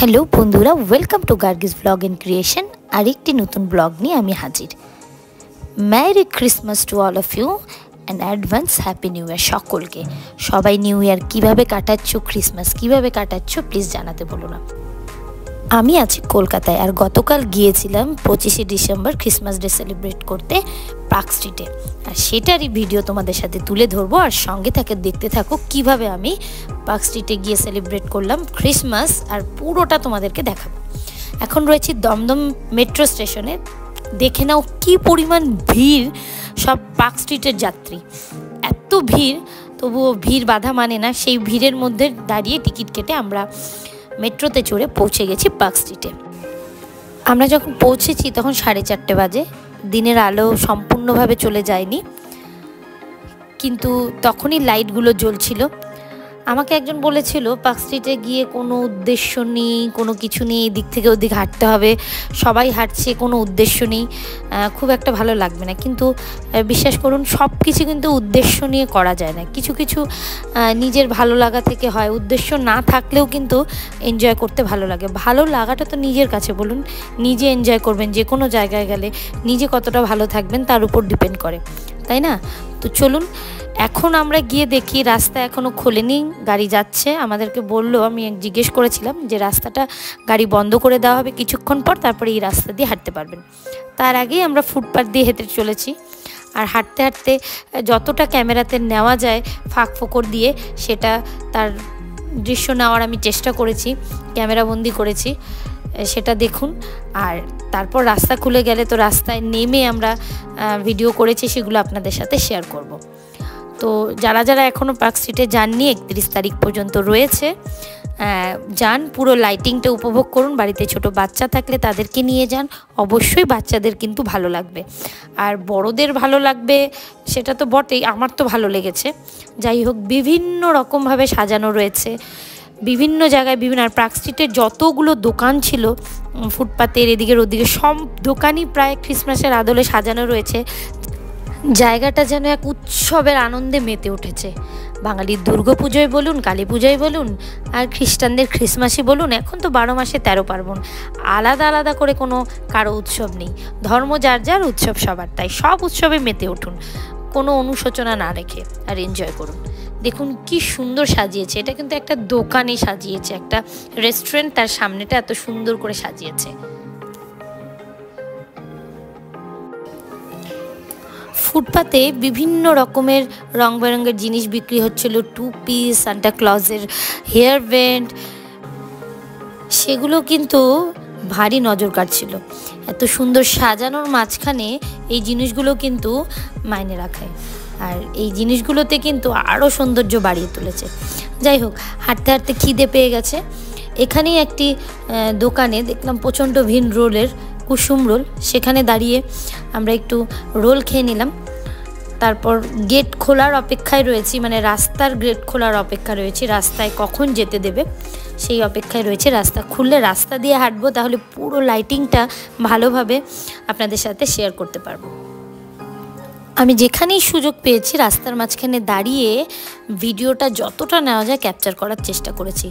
Hello बंधुरा welcome to Gargi's blog and creation और एक नतून ब्लॉग नहीं आमी हाजिर। Merry Christmas to all of you and advance happy new year सकल के। सबाई न्यू ईयर किभाबे काटाচ্ছো क्रिसमास किभाबे काटाচ্ছো प्लिज जानाते बोलो ना। আমি আছি কলকাতায় আর গতকাল গিয়েছিলাম 25শে ডিসেম্বর ক্রিসমাস ডে সেলিব্রেট করতে পার্ক স্ট্রিটে, আর সেটারই ভিডিও তোমাদের সাথে তুলে ধরবো। আর সঙ্গে থেকে দেখতে থাকো কিভাবে আমি পার্ক স্ট্রিটে গিয়ে সেলিব্রেট করলাম ক্রিসমাস, আর পুরোটা তোমাদেরকে দেখাবো। এখন রয়েছি দমদম মেট্রো স্টেশনে, দেখে নাও কি পরিমাণ ভিড় সব পার্ক স্ট্রিটের যাত্রী। এত ভিড়, তবুও ভিড় বাধা মানে না, সেই ভিড়ের মধ্যে দাঁড়িয়ে টিকিট কেটে আমরা মেট্রোতে চড়ে পৌঁছে গেছি পার্ক স্ট্রিটে। আমরা যখন পৌঁছেছি তখন 4:30 বাজে, দিনের আলো সম্পূর্ণভাবে চলে যায়নি, কিন্তু তখনই লাইটগুলো জ্বলছিল। আমাকে একজন বলেছিল পার্ক স্ট্রিটে গিয়ে কোনো উদ্দেশ্য নেই, কোনো কিছু নেই, এদিক থেকে ওদিক হাঁটতে হবে, সবাই হাঁটছে, কোনো উদ্দেশ্য নেই, খুব একটা ভালো লাগবে না। কিন্তু বিশ্বাস করুন সব কিছু কিন্তু উদ্দেশ্য নিয়ে করা যায় না, কিছু কিছু নিজের ভালো লাগা থেকে হয়। উদ্দেশ্য না থাকলেও কিন্তু এনজয় করতে ভালো লাগে। ভালো লাগাটা তো নিজের কাছে, বলুন নিজে এনজয় করবেন, যে কোনো জায়গায় গেলে নিজে কতটা ভালো থাকবেন তার উপর ডিপেন্ড করে, তাই না? তো চলুন এখন আমরা গিয়ে দেখি, রাস্তা এখনও খোলেনি, গাড়ি যাচ্ছে। আমাদেরকে বললো, আমি জিজ্ঞেস করেছিলাম যে রাস্তাটা গাড়ি বন্ধ করে দেওয়া হবে কিছুক্ষণ পর, তারপরে এই রাস্তা দিয়ে হাঁটতে পারবেন। তার আগেই আমরা ফুটপাথ দিয়ে হেঁটে চলেছি, আর হাঁটতে হাঁটতে যতটা ক্যামেরাতে নেওয়া যায় ফাঁক ফোকর দিয়ে সেটা তার দৃশ্য নেওয়ার আমি চেষ্টা করেছি, ক্যামেরাবন্দি করেছি, সেটা দেখুন। আর তারপর রাস্তা খুলে গেলে তো রাস্তায় নেমে আমরা ভিডিও করেছি, সেগুলো আপনাদের সাথে শেয়ার করব। তো যারা যারা এখনও পার্ক স্ট্রিটে যাননি, 31 তারিখ পর্যন্ত রয়েছে, যান, পুরো লাইটিংটা উপভোগ করুন। বাড়িতে ছোট বাচ্চা থাকলে তাদেরকে নিয়ে যান, অবশ্যই বাচ্চাদের কিন্তু ভালো লাগবে, আর বড়দের ভালো লাগবে সেটা তো বটেই, আমার তো ভালো লেগেছে। যাই হোক, বিভিন্ন রকমভাবে সাজানো রয়েছে, বিভিন্ন জায়গায় বিভিন্ন। আর পার্ক স্ট্রিটের যতগুলো দোকান ছিল ফুটপাতের এদিকের ওদিকে, সব দোকানই প্রায় ক্রিসমাসের আদলে সাজানো রয়েছে। জায়গাটা যেন এক উৎসবের আনন্দে মেতে উঠেছে। বাঙালির দুর্গাপুজোয় বলুন, কালী পূজায় বলুন, আর খ্রিস্টানদের ক্রিসমাসই বলুন, এখন তো 12 মাসে 13 পার্বণ, আলাদা আলাদা করে কোনো কারো উৎসব নেই। ধর্ম যার যার, উৎসব সবার, তাই সব উৎসবে মেতে উঠুন, কোনো অনুশোচনা না রেখে, আর এনজয় করুন। দেখুন কি সুন্দর সাজিয়েছে, এটা কিন্তু একটা দোকানে সাজিয়েছে, একটা রেস্টুরেন্ট, তার সামনেটা এত সুন্দর করে সাজিয়েছে। ফুটপাতে বিভিন্ন রকমের রং বেরঙের জিনিস বিক্রি হচ্ছিল, টুপি, সান্টা ক্লজের হেয়ার ব্যান্ড, সেগুলো কিন্তু ভারী নজর কাটছিল। এত সুন্দর সাজানোর মাঝখানে এই জিনিসগুলো কিন্তু মাইনে রাখায়, আর এই জিনিসগুলোতে কিন্তু আরও সৌন্দর্য বাড়িয়ে তুলেছে। যাই হোক, হাঁটতে হাঁটতে খিদে পেয়ে গেছে। এখানেই একটি দোকানে দেখলাম প্রচণ্ড ভিড় রোলের, কুসুম রোল, সেখানে দাঁড়িয়ে আমরা একটু রোল খেয়ে নিলাম। তারপর গেট খোলার অপেক্ষায় রয়েছি, মানে রাস্তার গেট খোলার অপেক্ষা রয়েছি, রাস্তায় কখন যেতে দেবে সেই অপেক্ষায় রয়েছে। রাস্তা খুললে রাস্তা দিয়ে হাঁটবো, তাহলে পুরো লাইটিংটা ভালোভাবে আপনাদের সাথে শেয়ার করতে পারবো। আমি যেখানেই সুযোগ পেয়েছি রাস্তার মাঝখানে দাঁড়িয়ে ভিডিওটা যতটা নেওয়া যায় ক্যাপচার করার চেষ্টা করেছি,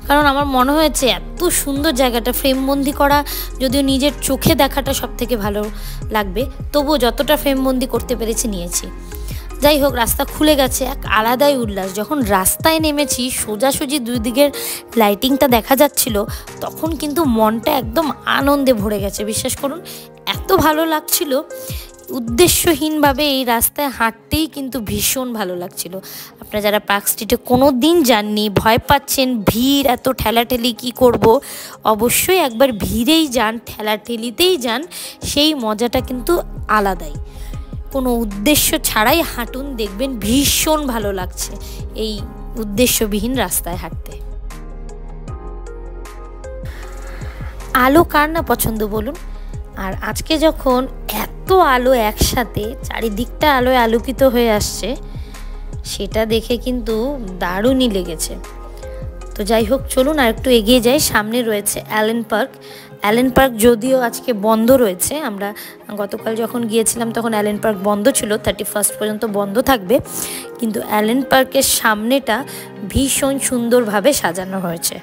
কারণ আমার মনে হয়েছে এত সুন্দর জায়গাটা ফ্রেমবন্দি করা, যদিও নিজের চোখে দেখাটা সব থেকে ভালো লাগবে, তবুও যতটা ফ্রেমবন্দি করতে পেরেছি নিয়েছি। যাই হোক, রাস্তা খুলে গেছে, এক আলাদাই উল্লাস। যখন রাস্তায় নেমেছি, সোজাসুজি দুই দিকের লাইটিংটা দেখা যাচ্ছিল, তখন কিন্তু মনটা একদম আনন্দে ভরে গেছে। বিশ্বাস করুন, এত ভালো লাগছিল, উদ্দেশ্যহীনভাবে এই রাস্তায় হাঁটতেই কিন্তু ভীষণ ভালো লাগছিল। আপনারা যারা পার্ক স্ট্রিটে কোনো দিন যাননি, ভয় পাচ্ছেন ভিড়, এত ঠেলাঠেলি কি করব, অবশ্যই একবার ভিড়েই যান, ঠেলাঠেলিতেই যান, সেই মজাটা কিন্তু আলাদাই। কোনো উদ্দেশ্য ছাড়াই হাঁটুন, দেখবেন ভীষণ ভালো লাগছে এই উদ্দেশ্যবিহীন রাস্তায় হাঁটতে। আলো কার না পছন্দ বলুন। আর আজকে যখন এত আলো একসাথে চারিদিকটা আলোয় আলোকিত হয়ে আসছে, সেটা দেখে কিন্তু দারুণই লেগেছে। তো যাই হোক, চলুন আর একটু এগিয়ে যাই। সামনে রয়েছে অ্যালেন পার্ক। অ্যালেন পার্ক যদিও আজকে বন্ধ রয়েছে, আমরা গতকাল যখন গিয়েছিলাম তখন অ্যালেন পার্ক বন্ধ ছিল, 31 পর্যন্ত বন্ধ থাকবে, কিন্তু অ্যালেন পার্কের সামনেটা ভীষণ সুন্দরভাবে সাজানো হয়েছে।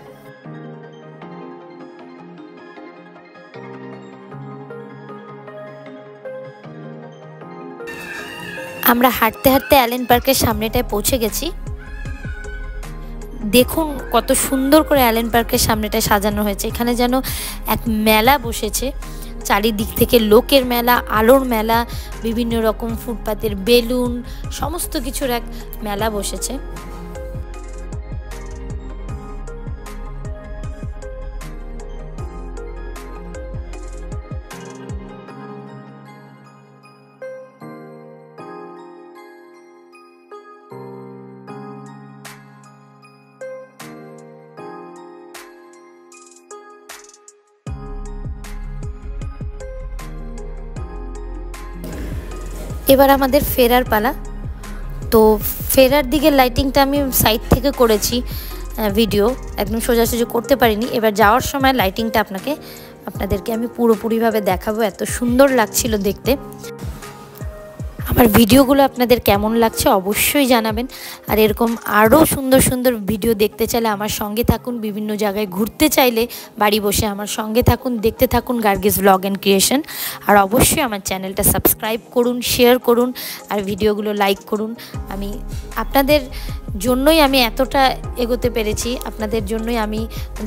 আমরা হাঁটতে হাঁটতে অ্যালেন পার্কের সামনেটায় পৌঁছে গেছি। দেখুন কত সুন্দর করে অ্যালেন পার্কের সামনেটায় সাজানো হয়েছে। এখানে যেন এক মেলা বসেছে, চারিদিক থেকে লোকের মেলা, আলোর মেলা, বিভিন্ন রকম ফুটপাতের বেলুন, সমস্ত কিছুর এক মেলা বসেছে। এবার আমাদের ফেরার পালা। তো ফেরার দিকে লাইটিংটা আমি সাইড থেকে করেছি ভিডিও, একদম সোজাসুজি করতে পারিনি। এবার যাওয়ার সময় লাইটিংটা আপনাদেরকে আমি পুরোপুরিভাবে দেখাবো। এত সুন্দর লাগছিল দেখতে। আমার ভিডিওগুলো আপনাদের কেমন লাগছে অবশ্যই জানাবেন। আর এরকম আরও সুন্দর সুন্দর ভিডিও দেখতে চাইলে আমার সঙ্গে থাকুন। বিভিন্ন জায়গায় ঘুরতে চাইলে বাড়ি বসে আমার সঙ্গে থাকুন, দেখতে থাকুন গার্গিস ব্লগ অ্যান্ড ক্রিয়েশন। আর অবশ্যই আমার চ্যানেলটা সাবস্ক্রাইব করুন, শেয়ার করুন, আর ভিডিওগুলো লাইক করুন। আমি আপনাদের জন্যই আমি এতটা এগোতে পেরেছি, আপনাদের জন্যই আমি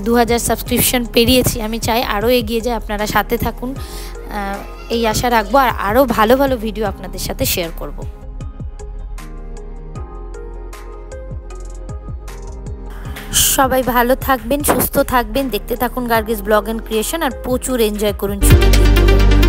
2000 সাবস্ক্রিপশন পেরিয়েছি। আমি চাই আরও এগিয়ে যায়, আপনারা সাথে থাকুন, এই আশা রাখবো। আর আরও ভালো ভালো ভিডিও আপনাদের সাথে শেয়ার করব। সবাই ভালো থাকবেন, সুস্থ থাকবেন, দেখতে থাকুন গার্গিস ব্লগ অ্যান্ড ক্রিয়েশন, আর প্রচুর এনজয় করুন ছুটির দিনগুলো।